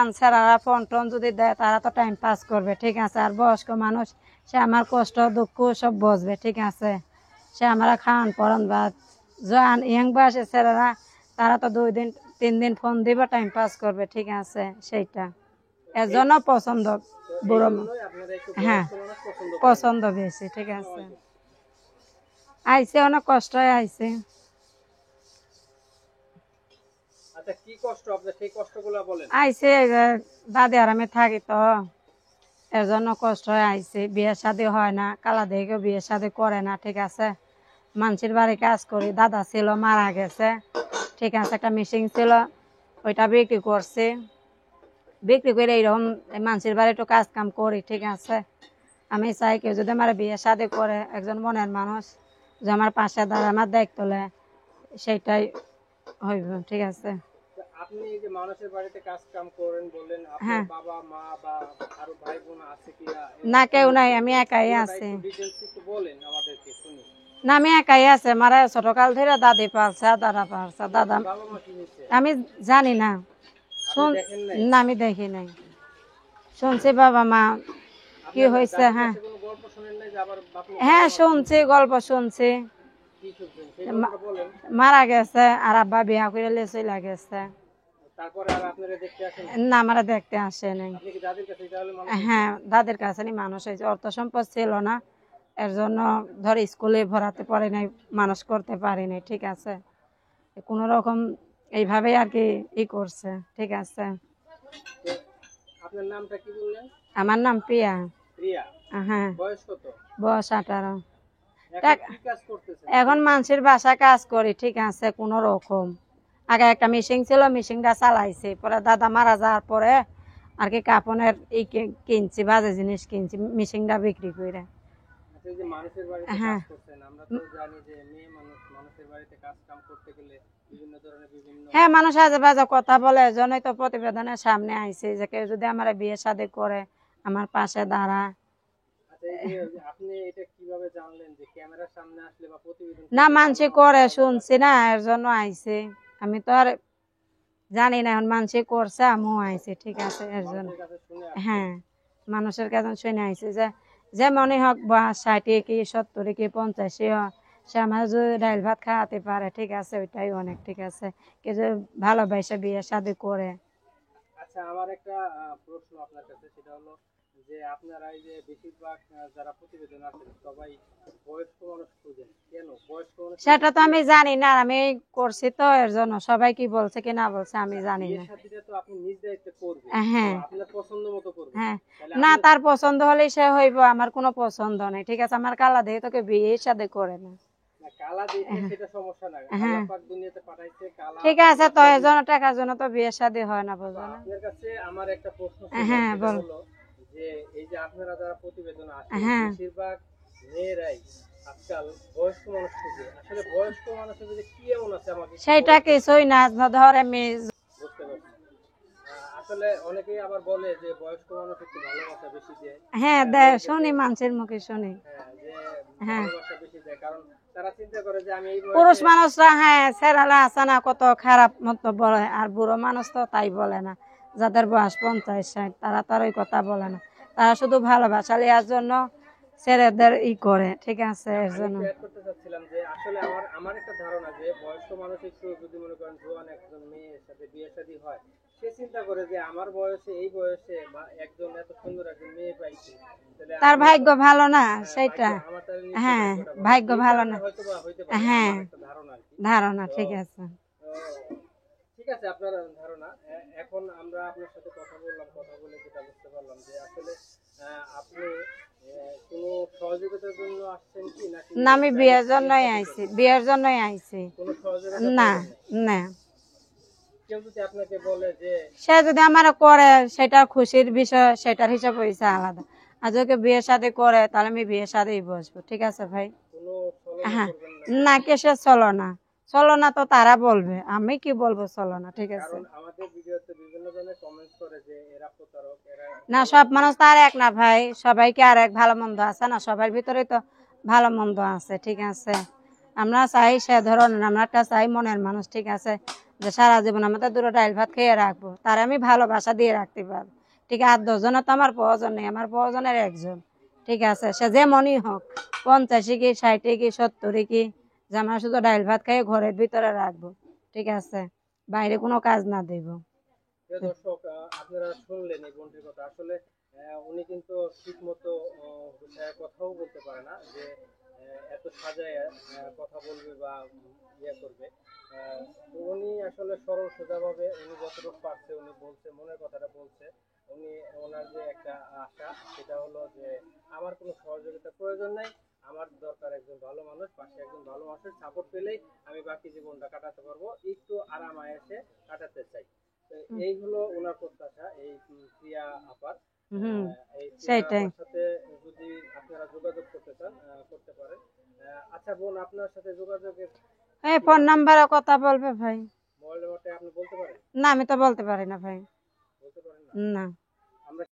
আনসারারা phone tone যদি দেয় তারা তো টাইম পাস করবে, ঠিক আছে। আর বয়স্ক মানুষ সে আমার কষ্ট দুঃখ সব বুঝবে, ঠিক আছে। সে আমরা খাওয়ান পড়ান বা জোয়ান ইয়াং বয়সের ছেলেরা তারা তো 2 দিন 3 দিন ফোন দিবে, টাইম পাস করবে, ঠিক আছে। সেইটা এর জন্য পছন্দ বুড়ো, হ্যাঁ পছন্দ বেশি, ঠিক আছে। আইসে অনেক কষ্ট আইসে। আইসে দাদি আর আমি থাকি তো এর জন্য কষ্ট হয়ে আইসে। বিয়ে শাদী হয় না, কালা দেখে বিয়ে শাদী করে না, ঠিক আছে। মানুষের বাড়ি কাজ করি, দাদা ছিল মারা গেছে, ঠিক আছে। একটা মেশিন ছিল ওইটা বিক্রি করছি, বিক্রি করে এইরকম মানুষের বাড়ি একটু কাজ কাম করি, ঠিক আছে। আমি চাই কেউ যদি আমার বিয়ে শাদী করে একজন মনের মানুষ যে আমার পাশে দাঁড়া আমার দায়িত্ব নেয়, সেইটাই হইব, ঠিক আছে। আপনি এই যে মানুষের বাড়িতে কাজ কাম করেন বললেন, আপনার বাবা মা বা আরো ভাই বোন আছে কি? না, কেউ নাই, আমি একাই আছি। একটু বলেন আমাদেরকে শুনি। না, আমি একাই আছে। মারা ছোটকাল ধরে দাদি পালছে, দাদা পালছে। দাদা আমি জানি না, না আমি দেখি নাই, শুনছি বাবা মা কি হয়েছে। হ্যাঁ হ্যাঁ শুনছি, গল্প শুনছি, মারা গেছে আর আব্বা বিয়া করে চলে গেছে। না আমরা দেখতে আসে নাই। হ্যাঁ দাদের কাছে মানুষ হয়েছে, অর্থ সম্পদ ছিল না, এর জন্য ধর স্কুলে ভরাতে পারি নাই, মানুষ করতে পারি নাই, ঠিক আছে। কোন রকম এইভাবে আর কি করছে, ঠিক আছে। আপনার নামটা কি বললেন? আমার নাম প্রিয়া। হ্যাঁ বয়স 18। এখন মানুষের বাসায় কাজ করি, ঠিক আছে। কোন রকম আগে একটা মেশিন ছিল, মেশিনটা চালাইছে, পরে দাদা মারা যাওয়ার পরে আর কি কাপড়ের কিনছি, বাজে জিনিস কিনছি, মেশিনটা বিক্রি করে। হ্যাঁ হ্যাঁ মানুষ আজে বাজে কথা বলে, এজন্যই তো প্রতিবেদনের সামনে আইছে যে কেউ যদি আমার বিয়ে শাদী করে আমার পাশে দাঁড়া। না মানসি করে শুনছি না, এর জন্য আইছে। আমি তো আর জানি না, এখন মানসি করছে আমিও আইছি, ঠিক আছে। এর জন্য হ্যাঁ মানুষের কাছে শুনে আইছে যে মনে হোক বা 60 কি 70 কি 50 হোক, সে আমার যদি ডাইল ভাত খাওয়াতে পারে, ঠিক আছে, ওইটাই অনেক, ঠিক আছে। কে যে ভালোবাসা বিয়ে শাদী করে। আচ্ছা আমার একটা প্রশ্ন আপনার কাছে, সেটা হলো যে আপনারা এই যে বেশিরভাগ যারা প্রতিবেদন আছেন সবাই বয়স্ক মানুষ খুঁজেন, কেন বয়স্ক মানুষ? সেটা তো আমি জানি না, আমি করছি তো এর জন্য। সবাই কি বলছে কি না বলছে আমি জানি না। তো আপনি নিজ দায়িত্বে করবেন, হ্যাঁ আপনার পছন্দ মতো করবেন। হ্যাঁ না তার পছন্দ হলেই সে হইব, আমার কোনো পছন্দ নেই, ঠিক আছে। আমার কালা দেখে তোকে বিয়ের সাথে করে না, ঠিক আছে। তো এর জন্য টাকার জন্য তো বিয়ে শাদী হয় না, বুঝলো না। আপনার কাছে আমার একটা প্রশ্ন, হ্যাঁ বল। যে এই যে আপনারা যারা প্রতিবেদন আসেন বেশিরভাগ মেয়েরাই আজকাল বয়স্ক মানুষ খুঁজে, আসলে বয়স্ক মানুষের মধ্যে কি এমন আছে আমাকে সেইটা কিছুই না, ধরে বুঝতে পারছি। আসলে অনেকেই আবার বলে যে বয়স্ক মানুষ একটু ভালোবাসা বেশি দেয়। হ্যাঁ দেয়, শুনি মানুষের মুখে শুনি। হ্যাঁ ভালোবাসা বেশি দেয়, কারণ তারা চিন্তা করে যে আমি এই পুরুষ মানুষরা হ্যাঁ ছেড়ালে আসে না কত খারাপ মতো বলে, আর বুড়ো মানুষ তো তাই বলে না। যাদের বয়স 50-60 তারা তার ওই কথা বলে না, তারা শুধু ভালোবাসা লিয়ার জন্য ছেলেদের করে, ঠিক আছে। এর জন্য করতে চাচ্ছিলাম যে আসলে আমার একটা ধারণা যে বয়স্ক মানুষ একটু যদি মনে করেন জোয়ান একজন মেয়ের সাথে বিয়ে শাদী হয়, সে চিন্তা করে যে আমার বয়সে এই বয়সে একজন এত সুন্দর একজন মেয়ে পাইছে, তার ভাগ্য ভালো না, সেটা হ্যাঁ ভাগ্য ভালো না। হ্যাঁ ধারণা, ঠিক আছে। ঠিক আছে আপনার ধারণা। এখন আমরা আপনার সাথে কথা বললাম, কথা বলে যেটা বুঝতে পারলাম যে আসলে আপনি কোনো সহযোগিতার জন্য আসছেন কি নাকি? না আমি বিয়ের জন্যই আইছি, বিয়ের জন্যই আইছি। কোনো সহযোগিতা না না, কেউ যদি আপনাকে বলে যে সে যদি আমার করে সেটা খুশির বিষয়, সেটার হিসাব হয়েছে আলাদা। আর যদি বিয়ে শাদী করে তাহলে আমি বিয়ে শাদী বসবো, ঠিক আছে ভাই। হ্যাঁ না কেসে চলো না, চলো না তো তারা বলবে, আমি কি বলবো চলো না, ঠিক আছে। না সব মানুষ তো আর এক না ভাই, সবাইকে আর এক ভালো মন্দ আছে না, সবার ভিতরে তো ভালো মন্দ আছে, ঠিক আছে। আমরা চাই সে ধরনের, আমরা একটা চাই মনের মানুষ, ঠিক আছে। যে সারা জীবন আমাদের দুটো ডাইল ভাত খেয়ে রাখবো, তার আমি ভালোবাসা দিয়ে রাখতে পারবো। ঠিক আছে, আর 10 জনের তো আমার প্রয়োজন নেই, আমার প্রয়োজনের একজন। ঠিক আছে, সে যে মনই হোক, 50 কি 60 কি 70 কি, যে আমরা শুধু ডাইল ভাত খেয়ে ঘরের ভিতরে রাখবো। ঠিক আছে, বাইরে কোনো কাজ না দেব। প্রিয় দর্শক, আপনারা শুনলেন এই বোনটির কথা। আসলে উনি কিন্তু ঠিক মতো কথাও বলতে পারে না, যে এত সাজায় কথা বলবে বা ইয়ে করবে। তো উনি আসলে সরল সোজাভাবে উনি যতটুকু পারছে উনি বলছে, মনের কথাটা বলছে। উনি ওনার যে একটা আশা, সেটা হলো যে আমার কোনো সহযোগিতার প্রয়োজন নাই, আমার দরকার একজন ভালো মানুষ, পাশে একজন ভালো মানুষের সাপোর্ট পেলেই আমি বাকি জীবনটা কাটাতে পারবো, একটু আরাম আয়েসে কাটাতে চাই। তো এই হলো ওনার প্রত্যাশা, এই প্রিয়া আপার। এই প্রিয়া সেটাই। আপার সাথে যদি আপনারা যোগাযোগ করতে চান, করতে পারেন। আচ্ছা বোন, আপনার সাথে যোগাযোগের এই ফোন নাম্বারে কথা বলবে ভাই। মোবাইল নাম্বারটা আপনি বলতে পারেন? না, আমি তো বলতে পারি না ভাই। বলতে পারেন না? না।